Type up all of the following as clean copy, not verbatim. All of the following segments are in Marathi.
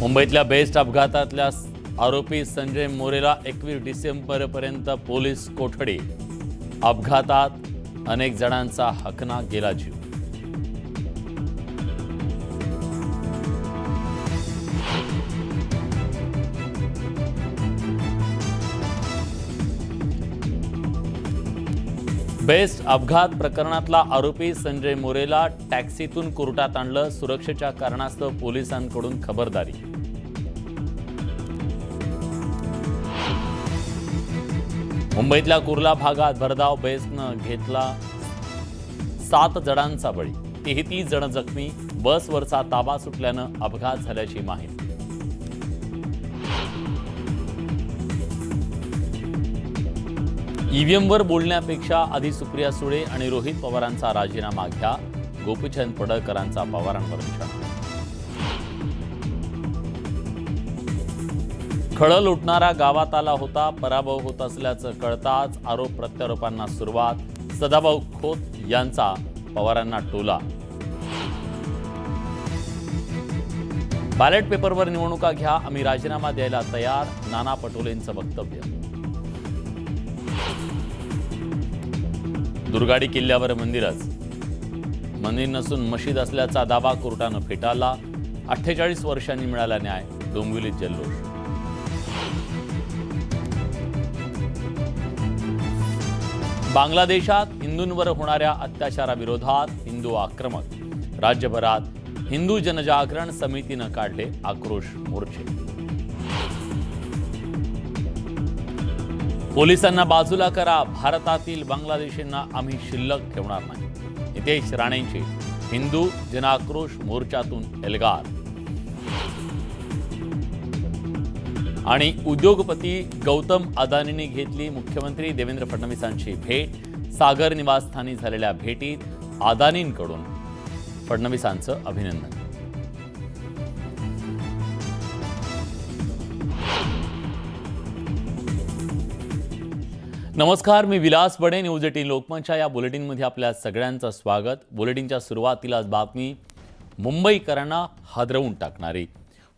मुंबईतल्या बेस्ट अपघातातल्या आरोपी संजय मोरेला 21 डिसेंबरपर्यंत पोलीस कोठडी। अपघातात अनेक जणांचा हकना गेला जीव। बेस्ट अपघात प्रकरणातला आरोपी संजय मोरेला टॅक्सीतून कोर्टात आणलं। सुरक्षेच्या कारणास्तव पोलिसांकडून खबरदारी। मुंबईतल्या कुर्ला भागात भरधाव बसनं घेतला 7 जणांचा बळी। 33 जण जखमी। बसवरचा ताबा सुटल्यानं अपघात झाल्याची माहिती। ईव्हीएमवर बोलण्यापेक्षा आधी सुप्रिया सुळे आणि रोहित पवारांचा राजीनामा घ्या। गोपीचंद पडळकरांचा पवारांवर विचार। खळं लुटणारा गावात आला होता। पराभव होत असल्याचं कळताच आरोप प्रत्यारोपांना सुरुवात। सदाभाऊ खोत यांचा पवारांना टोला। बॅलेट पेपरवर निवडणुका घ्या, आम्ही राजीनामा द्यायला तयार। नाना पटोलेंचं वक्तव्य। दुर्गाडी किल्ल्यावर मंदिर नसून मशीद असल्याचा दावा कोर्टानं फेटाळला। 48 वर्षांनी मिळाला न्याय। डोंबिवलीत जल्लोष। बांगलादेशात हिंदूंवर होणाऱ्या अत्याचाराविरोधात हिंदू आक्रमक। राज्यभरात हिंदू जनजागरण समितीनं काढले आक्रोश मोर्चे। पोलिसांना बाजूला करा, भारतातील बांगलादेशींना आम्ही शिल्लक ठेवणार नाही। नितेश राणेंची हिंदू जनाक्रोश मोर्चातून एल्गार। आणि उद्योगपती गौतम अदानींनी घेतली मुख्यमंत्री देवेंद्र फडणवीसांची भेट। सागर निवासस्थानी झालेल्या भेटीत अदानींकडून फडणवीसांचं अभिनंदन। नमस्कार, मी विलास बडे। न्यूज 18 लोकमतच्या या बुलेटिनमध्ये आपल्या सगळ्यांचं स्वागत। बुलेटिनच्या सुरुवातीलाच बातमी मुंबईकरांना हादरवून टाकणारी।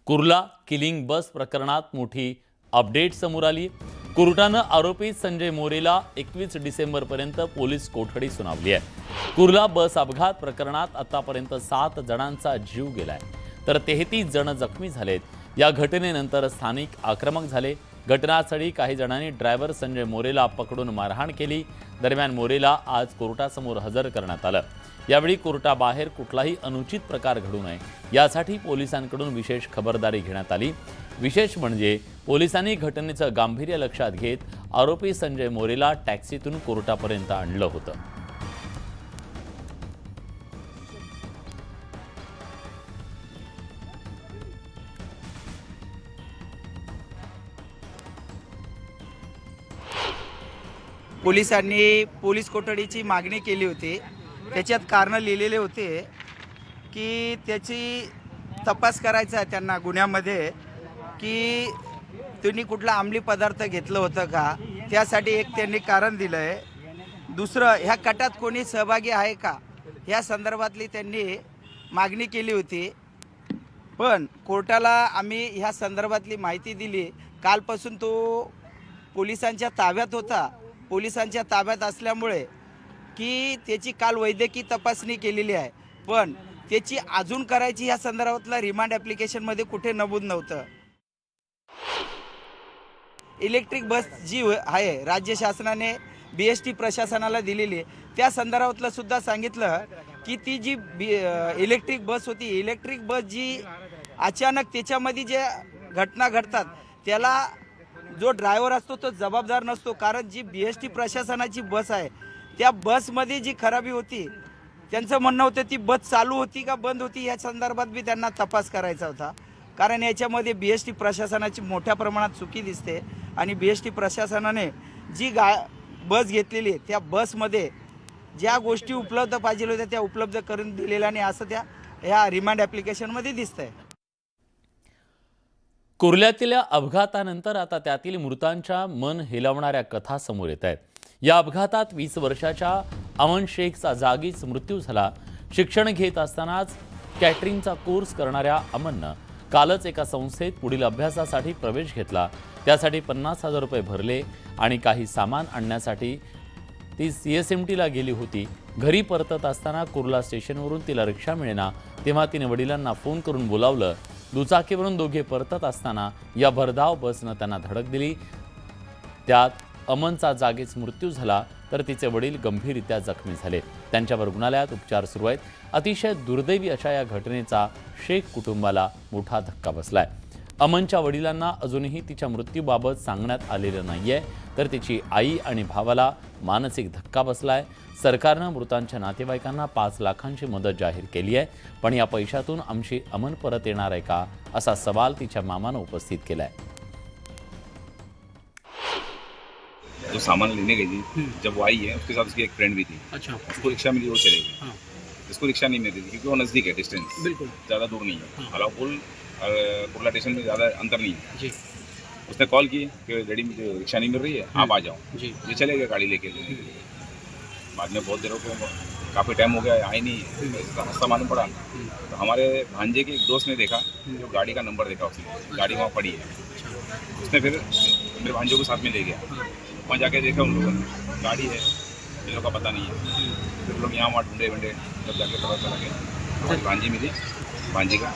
कुर्ला किलिंग बस प्रकरणात मोठी अपडेट समोर आली। कोर्टानं आरोपी संजय मोरेला 21 डिसेंबरपर्यंत पोलीस कोठडी सुनावली आहे। कुर्ला बस अपघात प्रकरणात आतापर्यंत 7 जणांचा जीव गेलाय, तर 33 जण जखमी झालेत। या घटनेनंतर स्थानिक आक्रमक झाले। घटनास्थळी काही जणांनी ड्रायव्हर संजय मोरेला पकडून मारहाण केली। दरम्यान मोरेला आज कोर्टासमोर हजर करण्यात आलं। यावेळी कोर्टाबाहेर कुठलाही अनुचित प्रकार घडू नये यासाठी पोलिसांकडून विशेष खबरदारी घेण्यात आली। विशेष म्हणजे पोलिसांनी घटनेचं गांभीर्य लक्षात घेत आरोपी संजय मोरेला टॅक्सीतून कोर्टापर्यंत आणलं होतं। पोलिसांनी पोलीस कोठडीची मागणी केली होती। त्याच्यात कारणं लिहिलेले होते की त्याची तपास करायचा आहे त्यांना गुन्ह्यामध्ये, की त्यांनी कुठला अंमली पदार्थ घेतलं होतं का, त्यासाठी एक त्यांनी कारण दिलं आहे। दुसरं, ह्या कटात कोणी सहभागी आहे का ह्या संदर्भातली त्यांनी मागणी केली होती। पण कोर्टाला आम्ही ह्या संदर्भातली माहिती दिली। कालपासून तो पोलिसांच्या ताब्यात होता। पोलिसांच्या ताब्यात असल्यामुळे की त्याची काल वैद्यकीय तपासणी केलेली आहे, पण त्याची अजून करायची ह्या संदर्भातला रिमांड ॲप्लिकेशनमध्ये कुठे नमूद नव्हतं। इलेक्ट्रिक बस जी आहे राज्य शासनाने BST प्रशासनाला दिलेली, त्या संदर्भातलं सुद्धा सांगितलं की ती जी इलेक्ट्रिक बस होती, इलेक्ट्रिक बस जी अचानक त्याच्यामध्ये जे घटना घडतात त्याला जो ड्रायव्हर असतो तो जबाबदार नसतो। कारण जी BST प्रशासनाची बस आहे त्या बसमध्ये जी खराबी होती, त्यांचं म्हणणं होतं ती बस चालू होती का बंद होती या संदर्भात बी त्यांना तपास करायचा होता। कारण याच्यामध्ये BST प्रशासनाची मोठ्या प्रमाणात चुकी दिसते आणि BST प्रशासनाने जी बस घेतलेली आहे त्या बसमध्ये ज्या गोष्टी उपलब्ध पाहिजे होत्या त्या उपलब्ध करून दिलेल्या नाही असं ह्या रिमांड ॲप्लिकेशनमध्ये दिसतंय। कुर्ल्यातील अपघातानंतर आता त्यातील मृतांच्या मन हेलावणाऱ्या कथा समोर येत आहेत। या अपघातात 20 वर्षाच्या अमन शेखचा जागीच मृत्यू झाला। शिक्षण घेत असतानाच कॅटरिंगचा कोर्स करणाऱ्या अमननं कालच एका संस्थेत पुढील अभ्यासासाठी प्रवेश घेतला. त्यासाठी 50,000 रुपये भरले आणि काही सामान आणण्यासाठी ती CSMTला गेली होती. घरी परतत असताना कुर्ला स्टेशनवरून तिला रिक्षा मिळेना, तेव्हा तिने वडिलांना फोन करून बोलावलं. दुचाकीवरून दोघे परतत असताना या भरधाव बसनं त्यांना धडक दिली. त्यात अमनचा जागीच मृत्यू झाला, तर तिचे वडील गंभीररित्या जखमी झाले. त्यांच्यावर रुग्णालयात उपचार सुरू आहेत. अतिशय दुर्दैवी अशा या घटनेचा शेख कुटुंबाला मोठा धक्का बसलाय. अमनच्या वडिलांना अजूनही तिच्या मृत्यूबाबत सांगण्यात आलेलं नाहीये, तर तिची आई आणि भावाला मानसिक धक्का बसलाय. सरकारनं मृतांच्या नातेवाईकांना 5 लाखांची मदत जाहीर केली आहे, पण या पैशातून आमची अमन परत येणार आहे का, असा सवाल तिच्या मामानं उपस्थित केलाय. जो सामान लेने गई थी, जब वो आई है उसके साथ उसकी एक फ्रेंड भी थी. अच्छा. उसको रिक्शा मिली, वो चले गई. हाँ. जिसको रिक्शा नहीं मिलती थी क्योंकि वो नज़दीक है, डिस्टेंस बिल्कुल. ज़्यादा दूर नहीं है. हाँ. हालांकि कुर्ला स्टेशन में ज़्यादा अंतर नहीं है. जी. उसने कॉल की कि डैडी मुझे रिक्शा नहीं मिल रही है, आप आ जाओ. जी. ये चले गए गाड़ी लेके. बाद में बहुत देरों को काफ़ी टाइम हो गया, आए नहीं. इसका हादसा मालूम पड़ा तो हमारे भांजे के एक दोस्त ने देखा, जो गाड़ी का नंबर देखा, उसने गाड़ी वहाँ पड़ी है. उसने फिर मेरे भांजों को साथ में ले गया. वहाँ जाके देखा उन लोगों ने गाड़ी है, इन लोगों का पता नहीं है. फिर लोग यहाँ वहाँ ढूंढे तब जाके पता चला कि हमारी भांजी मिली. भांजी का